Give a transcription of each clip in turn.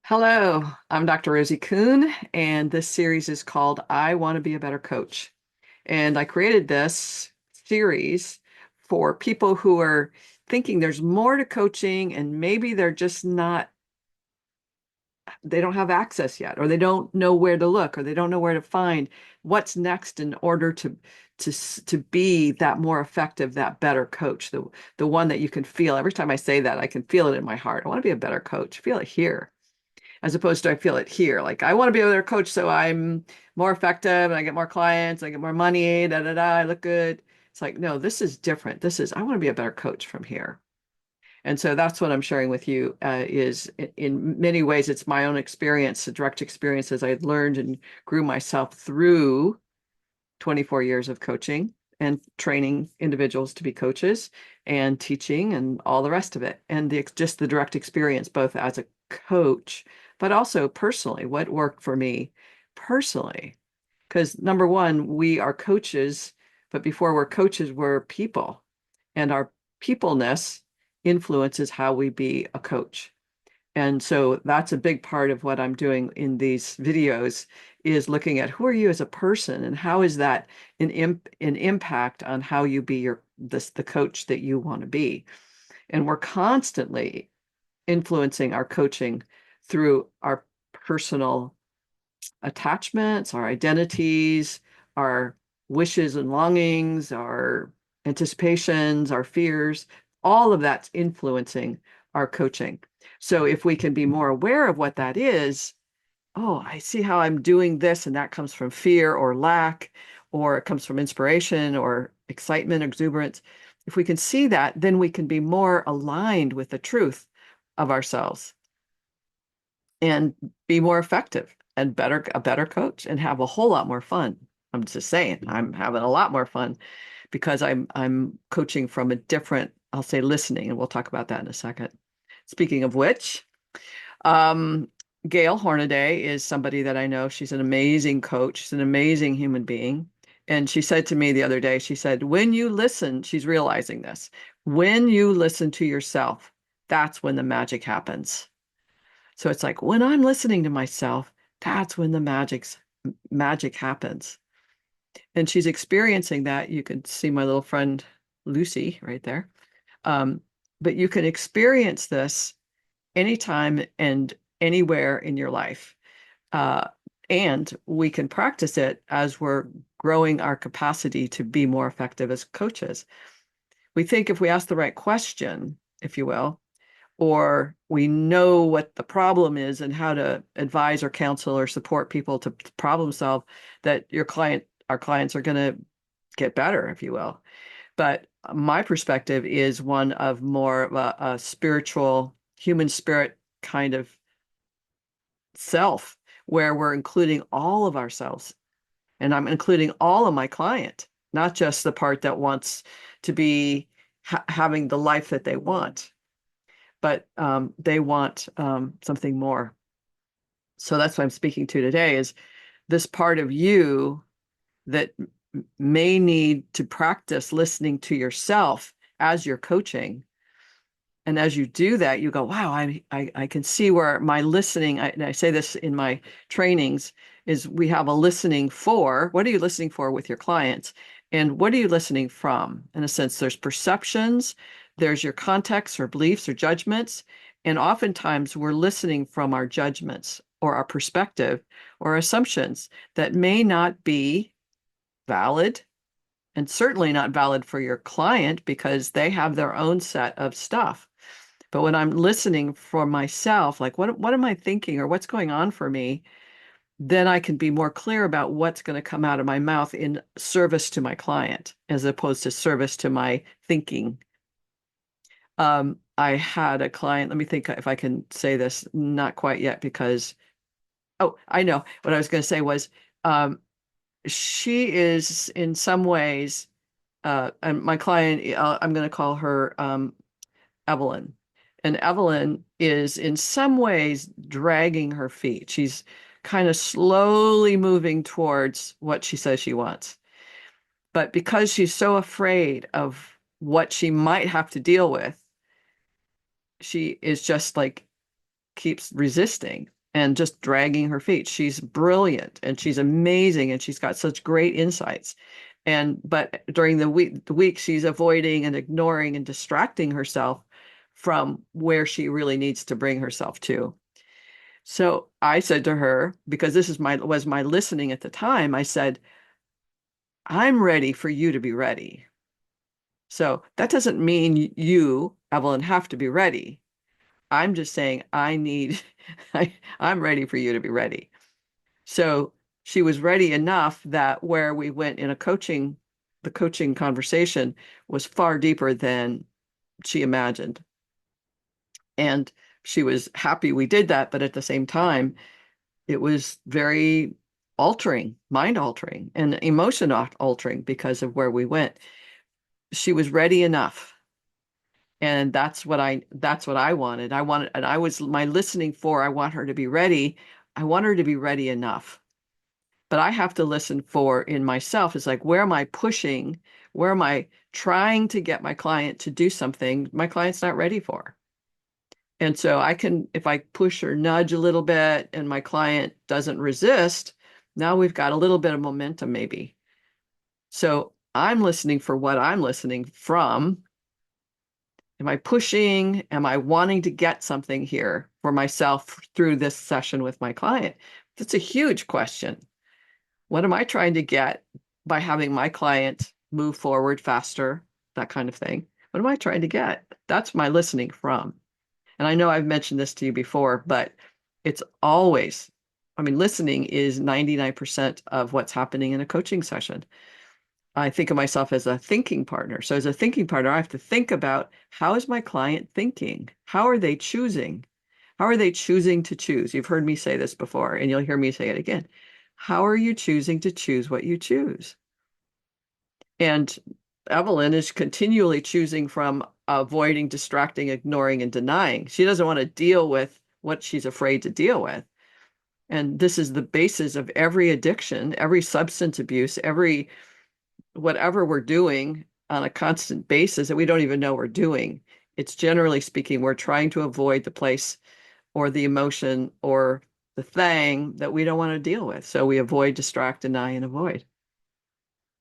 Hello, I'm Dr. Rosie Kuhn, and this series is called I Want to Be a Better Coach. And I created this series for people who are thinking there's more to coaching and maybe they're just not, they don't have access yet, or they don't know where to look, or they don't know where to find what's next in order to be that more effective, that better coach, the one that you can feel. Every time I say that, I can feel it in my heart. I want to be a better coach. Feel it here as opposed to I feel it here. Like I want to be a better coach so I'm more effective and I get more clients, I get more money, da da da, I look good. It's like, no, this is different. This is I want to be a better coach from here. And so that's what I'm sharing with you is in many ways it's my own experience, the direct experiences I learned and grew myself through 24 years of coaching and training individuals to be coaches and teaching and all the rest of it. And just the direct experience, both as a coach, but also personally, what worked for me personally. Because number one, we are coaches, but before we're coaches, we're people. And our peopleness influences how we be a coach. And so that's a big part of what I'm doing in these videos is looking at who are you as a person and how is that an impact on how you be the coach that you want to be. And we're constantly influencing our coaching through our personal attachments, our identities, our wishes and longings, our anticipations, our fears, all of that's influencing our coaching. So if we can be more aware of what that is, oh, I see how I'm doing this, and that comes from fear or lack, or it comes from inspiration or excitement, exuberance. If we can see that, then we can be more aligned with the truth of ourselves and be more effective and a better coach and have a whole lot more fun. I'm just saying, I'm having a lot more fun because I'm coaching from a different, I'll say listening, and we'll talk about that in a second. Speaking of which, um, Gail Hornaday is somebody that I know. She's an amazing coach. She's an amazing human being. And she said to me the other day, she said, when you listen, she's realizing this, when you listen to yourself, that's when the magic happens. So it's like when I'm listening to myself, that's when the magic happens. And she's experiencing that. You can see my little friend Lucy right there. Um, but you can experience this anytime and anywhere in your life. Uh, and we can practice it as we're growing our capacity to be more effective as coaches. We think if we ask the right question, if you will, or we know what the problem is and how to advise or counsel or support people to problem solve, that our clients are going to get better, if you will. But my perspective is one of more of a spiritual, human spirit kind of self, where we're including all of ourselves. And I'm including all of my client, not just the part that wants to be having the life that they want, but they want something more. So that's what I'm speaking to today is this part of you that may need to practice listening to yourself as you're coaching. And as you do that, you go, wow, I can see where my listening, and I say this in my trainings, is we have a listening for. What are you listening for with your clients? And what are you listening from? In a sense, there's perceptions, there's your context or beliefs or judgments. And oftentimes we're listening from our judgments or our perspective or assumptions that may not be valid and certainly not valid for your client because they have their own set of stuff. But when I'm listening for myself, like what am I thinking or what's going on for me, then I can be more clear about what's going to come out of my mouth in service to my client as opposed to service to my thinking. I had a client, let me think if I can say this, not quite yet because, oh, I know. What I was going to say was she is in some ways, and my client, I'm going to call her Evelyn. And Evelyn is in some ways dragging her feet. She's kind of slowly moving towards what she says she wants. But because she's so afraid of what she might have to deal with, she is just like keeps resisting. and just dragging her feet. She's brilliant and she's amazing and she's got such great insights. But during the week she's avoiding and ignoring and distracting herself from where she really needs to bring herself to. So I said to her, because this was my listening at the time, I said, I'm ready for you to be ready. So that doesn't mean you, Evelyn, have to be ready. I'm just saying I'm ready for you to be ready. So she was ready enough that where we went in the coaching conversation was far deeper than she imagined. And she was happy we did that, but at the same time, it was very altering, mind altering, and emotion altering because of where we went. She was ready enough. And that's what I wanted. And I was my listening for, I want her to be ready. I want her to be ready enough. But I have to listen for in myself. It's like, where am I pushing? Where am I trying to get my client to do something my client's not ready for? And so if I push or nudge a little bit and my client doesn't resist, now we've got a little bit of momentum maybe. So I'm listening for what I'm listening from. Am I pushing? Am I wanting to get something here for myself through this session with my client? That's a huge question. What am I trying to get by having my client move forward faster? That kind of thing. What am I trying to get? That's my listening from. And I know I've mentioned this to you before, but it's always, I mean, listening is 99% of what's happening in a coaching session. I think of myself as a thinking partner. So as a thinking partner, I have to think about, how is my client thinking? How are they choosing? How are they choosing to choose? You've heard me say this before, and you'll hear me say it again. How are you choosing to choose what you choose? And Evelyn is continually choosing from avoiding, distracting, ignoring, and denying. She doesn't want to deal with what she's afraid to deal with. And this is the basis of every addiction, every substance abuse, every whatever we're doing on a constant basis that we don't even know we're doing. It's generally speaking, we're trying to avoid the place or the emotion or the thing that we don't want to deal with. So we avoid, distract, deny, and avoid.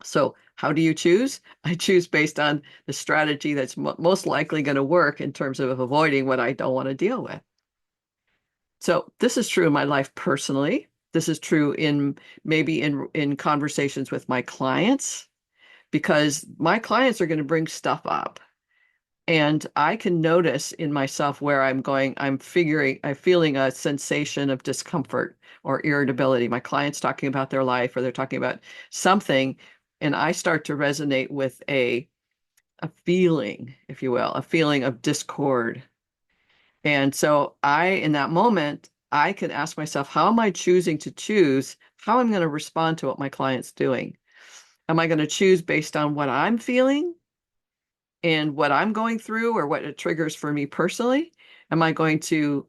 So how do you choose? I choose based on the strategy that's most likely going to work in terms of avoiding what I don't want to deal with. So this is true in my life personally. This is true in conversations with my clients, because my clients are going to bring stuff up. And I can notice in myself where I'm feeling a sensation of discomfort or irritability. My client's talking about their life or they're talking about something, and I start to resonate with a feeling, if you will, a feeling of discord. And so in that moment, I can ask myself, how am I choosing to choose how I'm going to respond to what my client's doing? Am I going to choose based on what I'm feeling and what I'm going through or what it triggers for me personally? How am I going to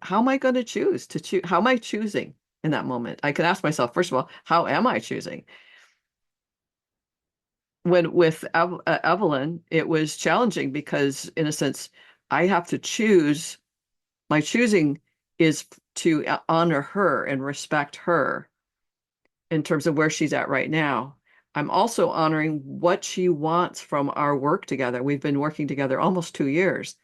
choose how am I choosing in that moment? I can ask myself, first of all, how am I choosing? With Evelyn, it was challenging because, in a sense, I have to choose. My choosing is to honor her and respect her in terms of where she's at right now. I'm also honoring what she wants from our work together. We've been working together almost 2 years,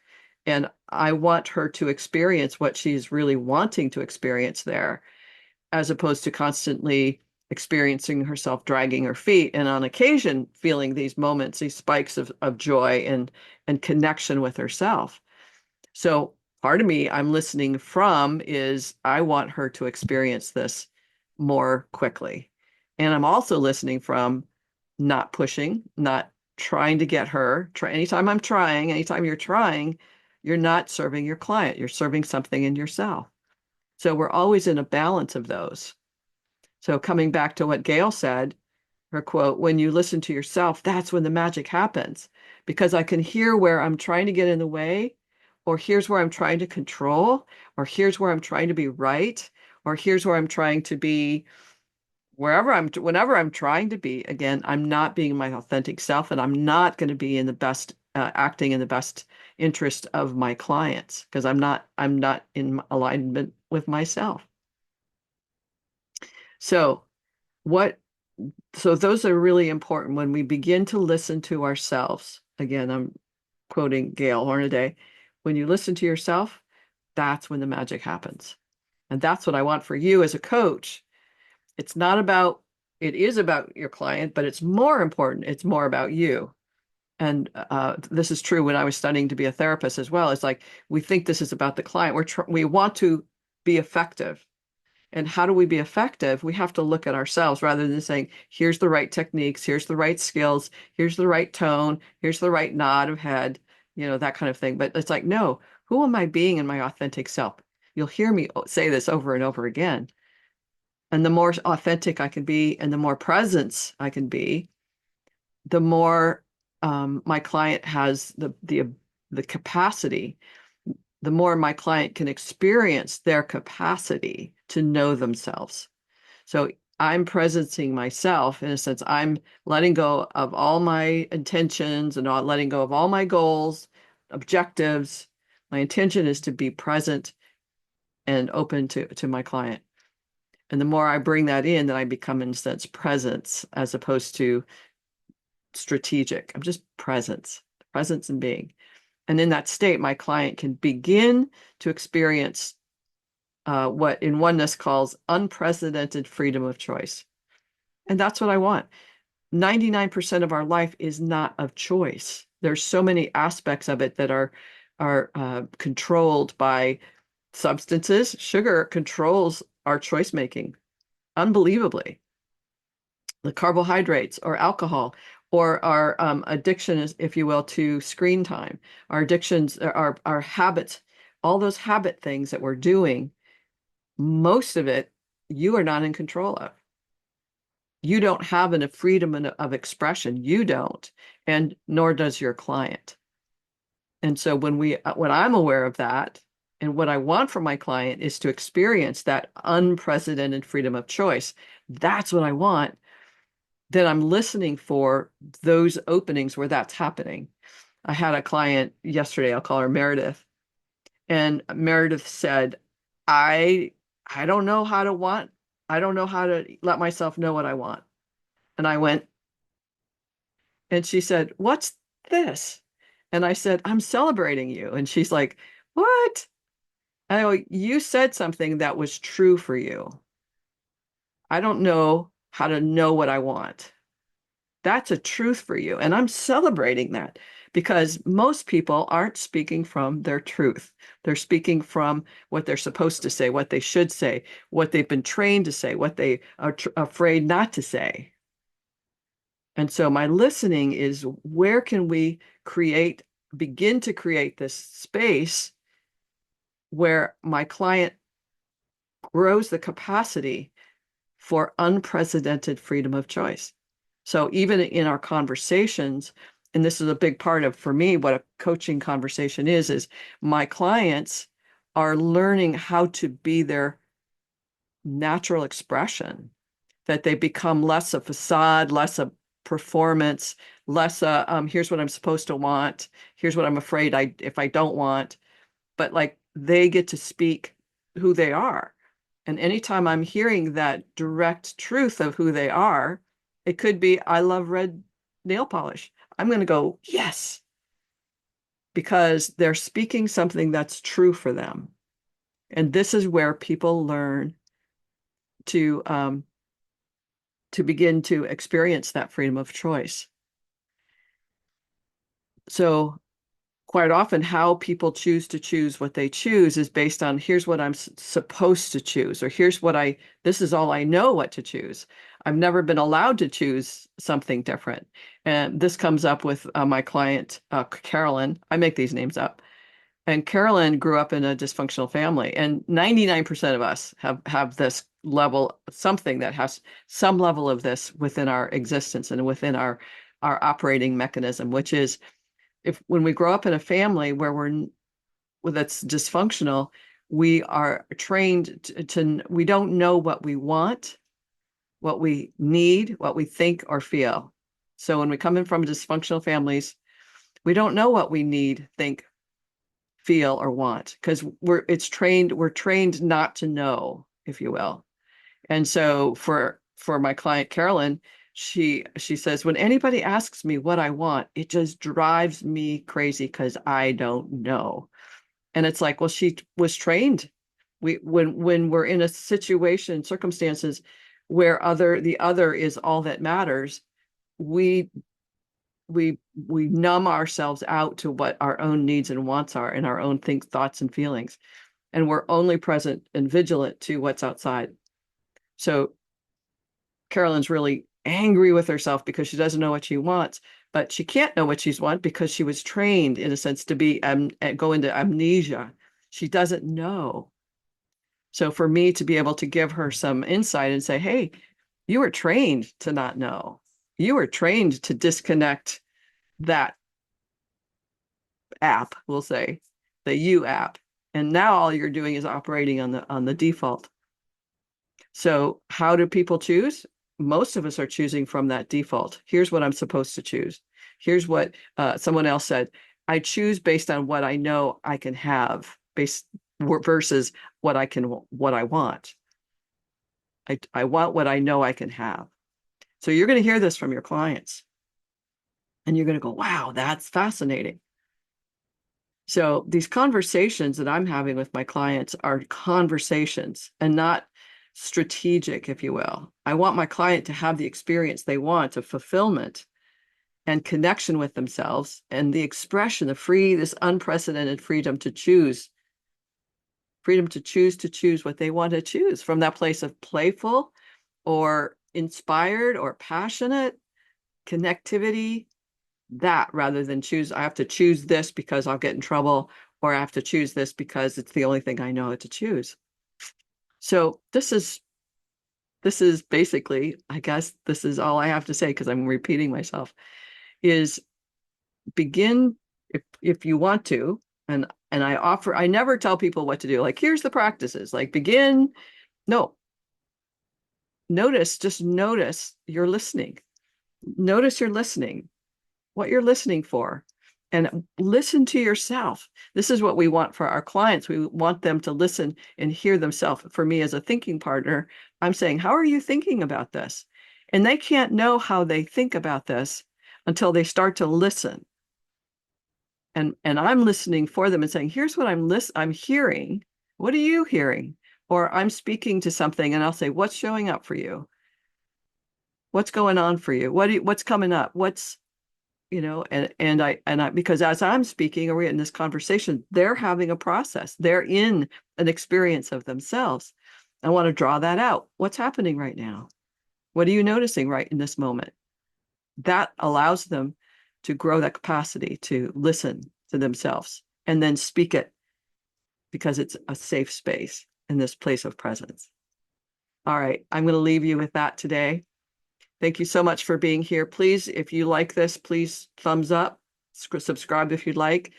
and I want her to experience what she's really wanting to experience there, as opposed to constantly experiencing herself dragging her feet and on occasion feeling these moments, these spikes of joy and connection with herself. So part of me I'm listening from is I want her to experience this more quickly. And I'm also listening from not pushing, not trying to get her. Anytime you're trying, you're not serving your client, you're serving something in yourself. So we're always in a balance of those. So coming back to what Gail said, her quote, when you listen to yourself, that's when the magic happens, because I can hear where I'm trying to get in the way, or here's where I'm trying to control, or here's where I'm trying to be right, or here's where I'm trying to be whenever I'm trying to be, again, I'm not being my authentic self, and I'm not going to be acting in the best interest of my clients, because I'm not in alignment with myself. So what, so those are really important when we begin to listen to ourselves. Again, I'm quoting Gail Hornaday. When you listen to yourself, that's when the magic happens. And that's what I want for you as a coach. It's not about, it is about your client, but it's more important. It's more about you. And this is true when I was studying to be a therapist as well. It's like we think this is about the client. We want to be effective. And how do we be effective? We have to look at ourselves rather than saying, here's the right techniques, here's the right skills, here's the right tone, here's the right nod of head, that kind of thing. But it's like, no, who am I being in my authentic self? You'll hear me say this over and over again. And the more authentic I can be and the more presence I can be, the more my client has the capacity, the more my client can experience their capacity to know themselves. So I'm presencing myself in a sense. I'm letting go of all my intentions and not letting go of all my goals, objectives. My intention is to be present and open to my client. And the more I bring that in, then I become, in a sense, presence as opposed to strategic. I'm just presence and being. And in that state, my client can begin to experience what in oneness calls unprecedented freedom of choice. And that's what I want. 99% of our life is not of choice. There's so many aspects of it that are controlled by substances. Sugar controls our choice making unbelievably. The carbohydrates or alcohol or our addiction, if you will, to screen time, our addictions, our habits, all those habit things that we're doing, most of it you are not in control of. You don't have a freedom of expression. You don't, and nor does your client. And so when I'm aware of that, and what I want from my client is to experience that unprecedented freedom of choice, that's what I want. Then I'm listening for those openings where that's happening. I had a client yesterday, I'll call her Meredith, and Meredith said, I I don't know how to want, I don't know how to let myself know what I want. And I went, and she said, "What's this?" And I said, "I'm celebrating you." And she's like, "What?" I go, "You said something that was true for you. I don't know how to know what I want. That's a truth for you. And I'm celebrating that because most people aren't speaking from their truth. They're speaking from what they're supposed to say, what they should say, what they've been trained to say, what they are afraid not to say. And so my listening is where can we begin to create this space where my client grows the capacity for unprecedented freedom of choice. So even in our conversations, and this is a big part of, for me, what a coaching conversation is my clients are learning how to be their natural expression, that they become less a facade, less a performance, less a here's what I'm supposed to want, here's what I'm afraid if I don't want, but like they get to speak who they are. And anytime I'm hearing that direct truth of who they are, it could be, I love red nail polish. I'm going to go, yes, because they're speaking something that's true for them. And this is where people learn to begin to experience that freedom of choice. So quite often how people choose what they choose is based on here's what I'm supposed to choose, or this is all I know what to choose. I've never been allowed to choose something different. And this comes up with my client, Carolyn. I make these names up. And Carolyn grew up in a dysfunctional family, and 99% of us have this level, something that has some level of this within our existence and within our operating mechanism, which is if when we grow up in a family that's dysfunctional, we are trained we don't know what we want, what we need, what we think or feel. So when we come in from dysfunctional families, we don't know what we need, think, feel, or want because we're trained not to know, if you will. And so for my client Carolyn, she says, when anybody asks me what I want, it just drives me crazy because I don't know. And it's like, well, she was trained. When we're in a situation, circumstances where the other is all that matters, we we numb ourselves out to what our own needs and wants are and our own thoughts and feelings. And we're only present and vigilant to what's outside. So Carolyn's really angry with herself because she doesn't know what she wants, but she can't know what she wants because she was trained, in a sense, to be go into amnesia. She doesn't know. So for me to be able to give her some insight and say, hey, you were trained to not know. You were trained to disconnect that app, we'll say, the you app. And now all you're doing is operating on the default. So how do people choose? Most of us are choosing from that default. Here's what I'm supposed to choose. Here's what someone else said. I choose based on what I know I can have, versus what I want. I want what I know I can have. So you're going to hear this from your clients, and you're going to go, wow, that's fascinating. So these conversations that I'm having with my clients are conversations and not strategic, if you will. I want my client to have the experience they want of fulfillment and connection with themselves and the expression, this unprecedented freedom to choose to choose what they want to choose from that place of playful or inspired or passionate connectivity, that rather than I have to choose this because I'll get in trouble, or I have to choose this because it's the only thing I know to choose. So this is basically, I guess this is all I have to say because I'm repeating myself, is begin if you want to, and I never tell people what to do. Like, here's the practices, like begin. No, just notice you're listening. Notice you're listening, what you're listening for, and listen to yourself. This is what we want for our clients. We want them to listen and hear themselves. For me as a thinking partner, I'm saying, how are you thinking about this? And they can't know how they think about this until they start to listen. And I'm listening for them and saying, here's what I'm hearing. What are you hearing? Or I'm speaking to something and I'll say, what's showing up for you? What's going on for you? What's coming up? What's, and I because as I'm speaking or we're in this conversation, they're having a process. They're in an experience of themselves. I want to draw that out. What's happening right now? What are you noticing right in this moment? That allows them to grow that capacity to listen to themselves and then speak it because it's a safe space in this place of presence. All right, I'm going to leave you with that today. Thank you so much for being here. Please, if you like this, please thumbs up, subscribe if you'd like.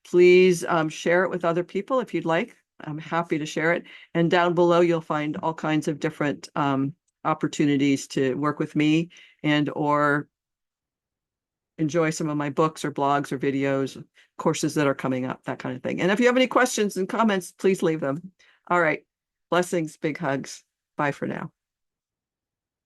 Please share it with other people if you'd like. I'm happy to share it. And down below, you'll find all kinds of different opportunities to work with me or enjoy some of my books or blogs or videos, courses that are coming up, that kind of thing. And if you have any questions and comments, please leave them. All right. Blessings, big hugs. Bye for now.